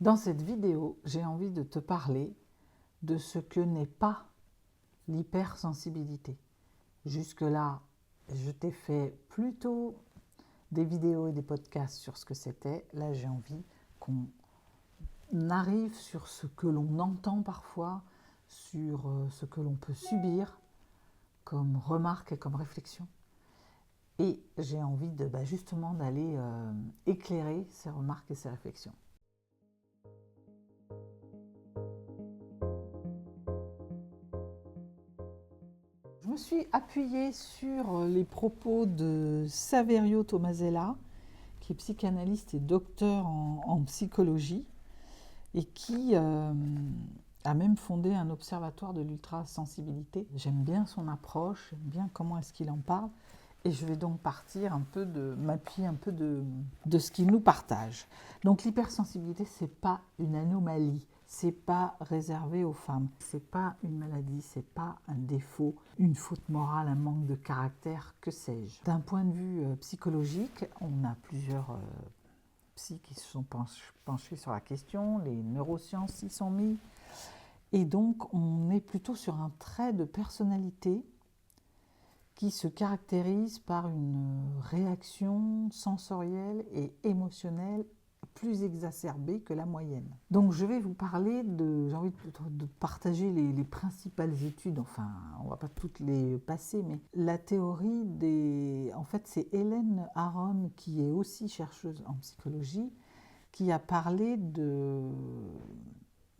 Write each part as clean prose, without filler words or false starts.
Dans cette vidéo, j'ai envie de te parler de ce que n'est pas l'hypersensibilité. Jusque-là, je t'ai fait plutôt des vidéos et des podcasts sur ce que c'était. Là, j'ai envie qu'on arrive sur ce que l'on entend parfois, sur ce que l'on peut subir comme remarque et comme réflexion. Et j'ai envie justement d'aller éclairer ces remarques et ces réflexions. Je me suis appuyée sur les propos de Saverio Tomasella, qui est psychanalyste et docteur en psychologie, et qui a même fondé un observatoire de l'ultrasensibilité. J'aime bien son approche, j'aime bien comment est-ce qu'il en parle, et je vais donc m'appuyer un peu de ce qu'il nous partage. Donc l'hypersensibilité, c'est pas une anomalie, c'est pas réservé aux femmes, c'est pas une maladie, c'est pas un défaut, une faute morale, un manque de caractère, que sais-je. D'un point de vue psychologique, on a plusieurs psy qui se sont penchés sur la question, les neurosciences s'y sont mis, et donc on est plutôt sur un trait de personnalité qui se caractérise par une réaction sensorielle et émotionnelle plus exacerbée que la moyenne. Donc je vais vous parler j'ai envie de partager les principales études, enfin on ne va pas toutes les passer, mais la théorie en fait c'est Hélène Aron, qui est aussi chercheuse en psychologie, qui a parlé de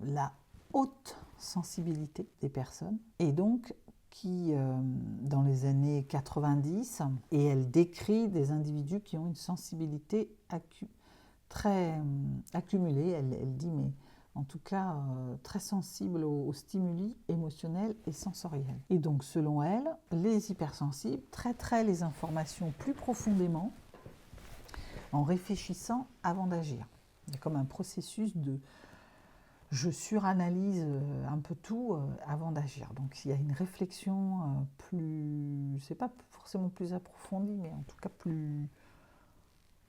la haute sensibilité des personnes, et donc qui, dans les années 90, et elle décrit des individus qui ont une sensibilité très accumulée, elle dit, mais en tout cas très sensible aux stimuli émotionnels et sensoriels. Et donc, selon elle, les hypersensibles traiteraient les informations plus profondément en réfléchissant avant d'agir. Il y a comme un processus de je suranalyse un peu tout avant d'agir. Donc il y a une réflexion c'est pas forcément plus approfondie, mais en tout cas plus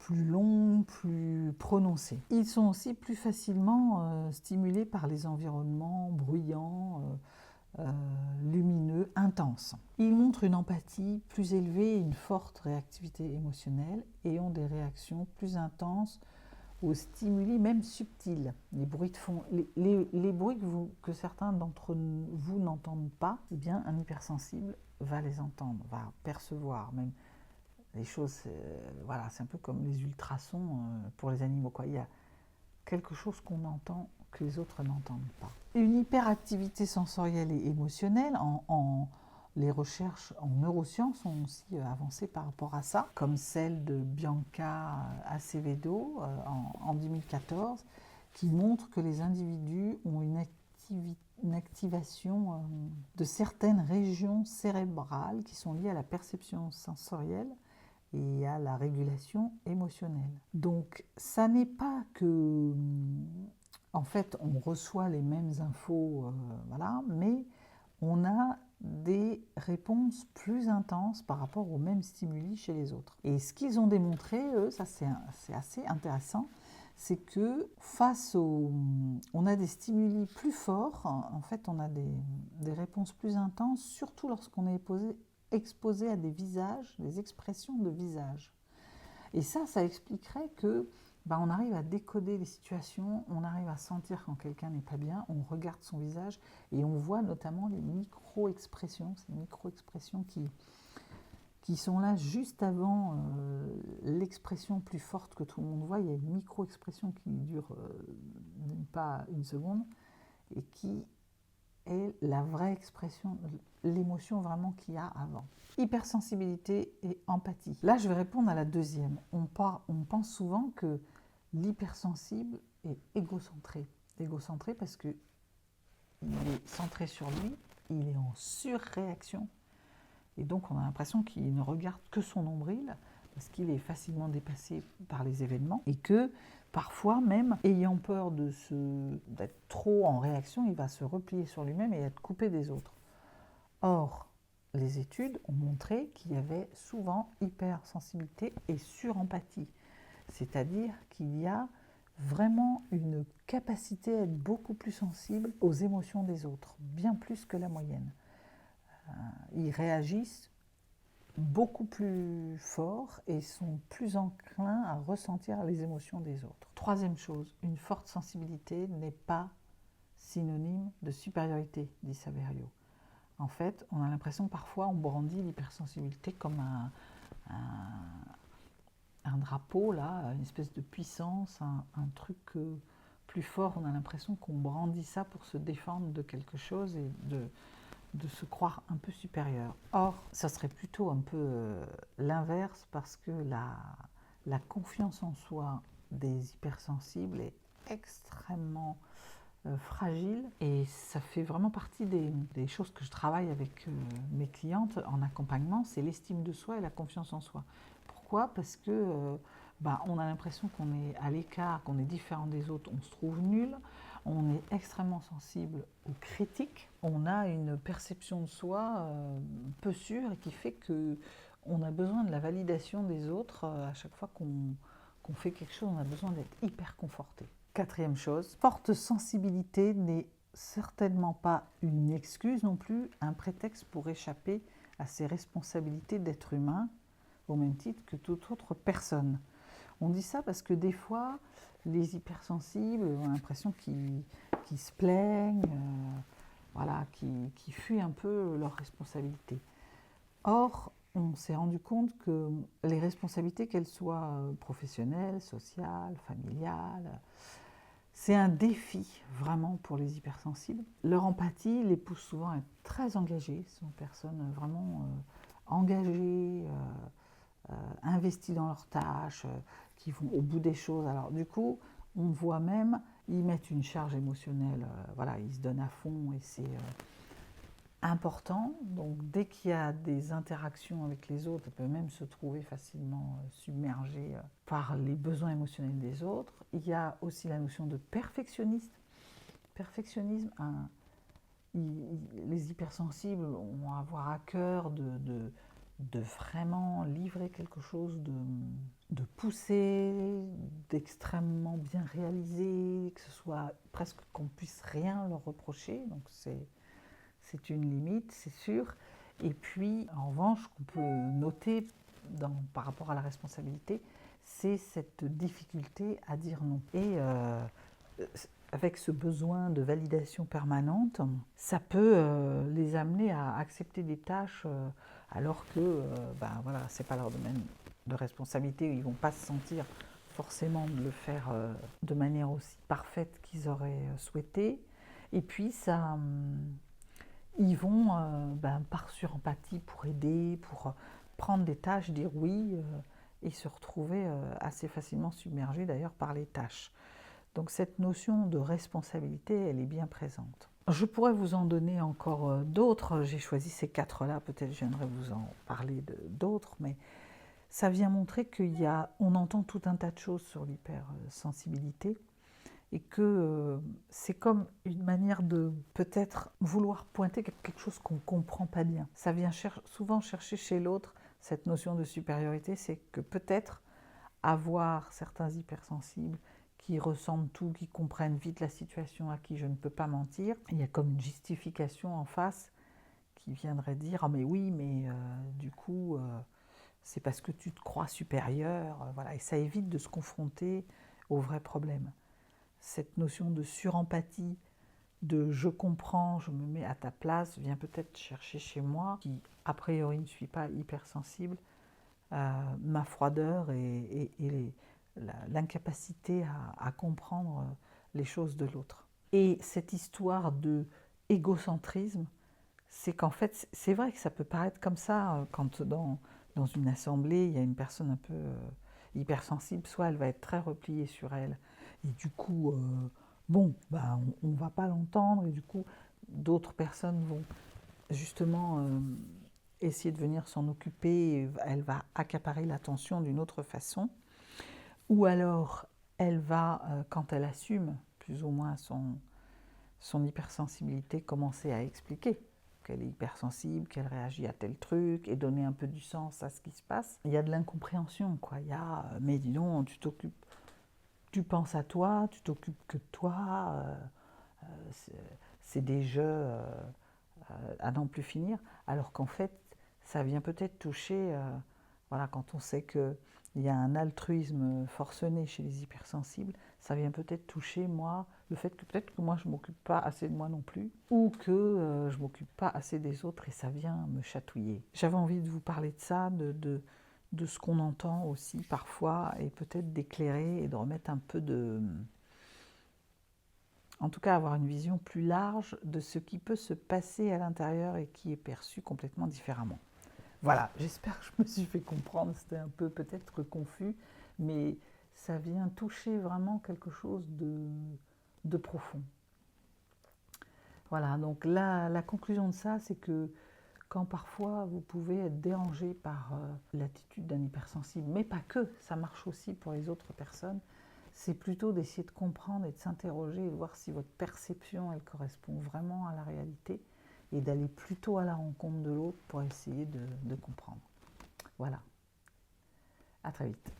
longue, plus prononcée. Ils sont aussi plus facilement stimulés par les environnements bruyants, lumineux, intenses. Ils montrent une empathie plus élevée et une forte réactivité émotionnelle et ont des réactions plus intenses aux stimuli même subtils, les bruits de fond, les bruits que certains d'entre vous n'entendent pas, eh bien un hypersensible va les entendre, va percevoir même les choses. Voilà, c'est un peu comme les ultrasons pour les animaux, quoi. Il y a quelque chose qu'on entend que les autres n'entendent pas. Une hyperactivité sensorielle et émotionnelle, les recherches en neurosciences ont aussi avancé par rapport à ça, comme celle de Bianca Acevedo en 2014, qui montre que les individus ont une activation de certaines régions cérébrales qui sont liées à la perception sensorielle et à la régulation émotionnelle. Donc ça n'est pas que, en fait, on reçoit les mêmes infos, voilà, mais on a des réponses plus intenses par rapport aux mêmes stimuli chez les autres. Et ce qu'ils ont démontré, eux, ça c'est assez intéressant, c'est que on a des stimuli plus forts, en fait on a des réponses plus intenses, surtout lorsqu'on est exposé à des visages, des expressions de visage. Et ça expliquerait que on arrive à décoder les situations, on arrive à sentir quand quelqu'un n'est pas bien, on regarde son visage et on voit notamment les micro-expressions, ces micro-expressions qui sont là juste avant l'expression plus forte que tout le monde voit. Il y a une micro-expression qui dure même pas une seconde et qui est la vraie expression, l'émotion vraiment qu'il y a avant. Hypersensibilité et empathie. Là, je vais répondre à la deuxième. On pense souvent que l'hypersensible est égocentré. Égocentré parce qu'il est centré sur lui, il est en surréaction. Et donc, on a l'impression qu'il ne regarde que son nombril parce qu'il est facilement dépassé par les événements et que parfois même, ayant peur d'être trop en réaction, il va se replier sur lui-même et être coupé des autres. Or, les études ont montré qu'il y avait souvent hypersensibilité et surempathie, c'est-à-dire qu'il y a vraiment une capacité à être beaucoup plus sensible aux émotions des autres, bien plus que la moyenne. Ils réagissent beaucoup plus fort et sont plus enclins à ressentir les émotions des autres. Troisième chose, une forte sensibilité n'est pas synonyme de supériorité, dit Saverio. En fait, on a l'impression que parfois on brandit l'hypersensibilité comme un drapeau, là, une espèce de puissance, un truc plus fort. On a l'impression qu'on brandit ça pour se défendre de quelque chose et de se croire un peu supérieur. Or, ça serait plutôt un peu l'inverse parce que la confiance en soi des hypersensibles est extrêmement fragile et ça fait vraiment partie des choses que je travaille avec mes clientes en accompagnement, c'est l'estime de soi et la confiance en soi. Pourquoi ? Parce que on a l'impression qu'on est à l'écart, qu'on est différent des autres, on se trouve nul, on est extrêmement sensible aux critiques, on a une perception de soi peu sûre et qui fait qu'on a besoin de la validation des autres à chaque fois qu'on fait quelque chose, on a besoin d'être hyper conforté. Quatrième chose, forte sensibilité n'est certainement pas une excuse non plus, un prétexte pour échapper à ses responsabilités d'être humain au même titre que toute autre personne. On dit ça parce que des fois, les hypersensibles ont l'impression qu'ils se plaignent, qui fuient un peu leurs responsabilités. Or, on s'est rendu compte que les responsabilités, qu'elles soient professionnelles, sociales, familiales, c'est un défi vraiment pour les hypersensibles. Leur empathie les pousse souvent à être très engagés. Ce sont des personnes vraiment engagées, investies dans leurs tâches, qui vont au bout des choses. Alors du coup, on voit même, ils mettent une charge émotionnelle, ils se donnent à fond et c'est important. Donc dès qu'il y a des interactions avec les autres, ils peuvent même se trouver facilement submergés par les besoins émotionnels des autres. Il y a aussi la notion de perfectionnisme. Perfectionnisme, les hypersensibles vont avoir à cœur de vraiment livrer quelque chose de poussé, d'extrêmement bien réalisé, que ce soit presque qu'on puisse rien leur reprocher. Donc c'est une limite, c'est sûr. Et puis, en revanche, ce qu'on peut noter par rapport à la responsabilité, c'est cette difficulté à dire non. Et avec ce besoin de validation permanente, ça peut les amener à accepter des tâches alors que c'est pas leur domaine de responsabilité, ils vont pas se sentir forcément de le faire de manière aussi parfaite qu'ils auraient souhaité. Et puis ça, ils vont par surempathie pour aider, pour prendre des tâches, dire oui et se retrouver assez facilement submergés d'ailleurs par les tâches. Donc cette notion de responsabilité, elle est bien présente. Je pourrais vous en donner encore d'autres, j'ai choisi ces 4-là, peut-être je viendrai vous en parler d'autres, mais ça vient montrer qu'on entend tout un tas de choses sur l'hypersensibilité et que c'est comme une manière de peut-être vouloir pointer quelque chose qu'on ne comprend pas bien. Ça vient souvent chercher chez l'autre cette notion de supériorité, c'est que peut-être avoir certains hypersensibles qui ressentent tout, qui comprennent vite la situation, à qui je ne peux pas mentir, il y a comme une justification en face qui viendrait dire « Ah mais oui, mais du coup, c'est parce que tu te crois supérieur. » Et ça évite de se confronter au vrai problème. Cette notion de surempathie, de « je comprends, je me mets à ta place » vient peut-être chercher chez moi, qui a priori ne suis pas hypersensible, ma froideur et l'incapacité à comprendre les choses de l'autre. Et cette histoire de égocentrisme, c'est qu'en fait, c'est vrai que ça peut paraître comme ça quand dans une assemblée, il y a une personne un peu hypersensible, soit elle va être très repliée sur elle, et du coup, on ne va pas l'entendre, et du coup, d'autres personnes vont justement essayer de venir s'en occuper, elle va accaparer l'attention d'une autre façon, ou alors elle va, quand elle assume plus ou moins son hypersensibilité, commencer à expliquer qu'elle est hypersensible, qu'elle réagit à tel truc, et donner un peu du sens à ce qui se passe. Il y a de l'incompréhension, quoi. Il y a « mais dis donc, tu t'occupes tu penses à toi, tu t'occupes que de toi, c'est des jeux à n'en plus finir, alors qu'en fait, ça vient peut-être toucher, voilà, quand on sait qu'il y a un altruisme forcené chez les hypersensibles, ça vient peut-être toucher, moi, le fait que peut-être que moi, je ne m'occupe pas assez de moi non plus, ou que je ne m'occupe pas assez des autres, et ça vient me chatouiller. J'avais envie de vous parler de ça, de ce qu'on entend aussi parfois, et peut-être d'éclairer et de remettre un peu de... En tout cas, avoir une vision plus large de ce qui peut se passer à l'intérieur et qui est perçu complètement différemment. Voilà, j'espère que je me suis fait comprendre, c'était un peu peut-être confus, mais ça vient toucher vraiment quelque chose de profond. Voilà, donc la conclusion de ça, c'est que quand parfois vous pouvez être dérangé par l'attitude d'un hypersensible, mais pas que, ça marche aussi pour les autres personnes, c'est plutôt d'essayer de comprendre et de s'interroger et de voir si votre perception, elle correspond vraiment à la réalité et d'aller plutôt à la rencontre de l'autre pour essayer de comprendre. Voilà, à très vite.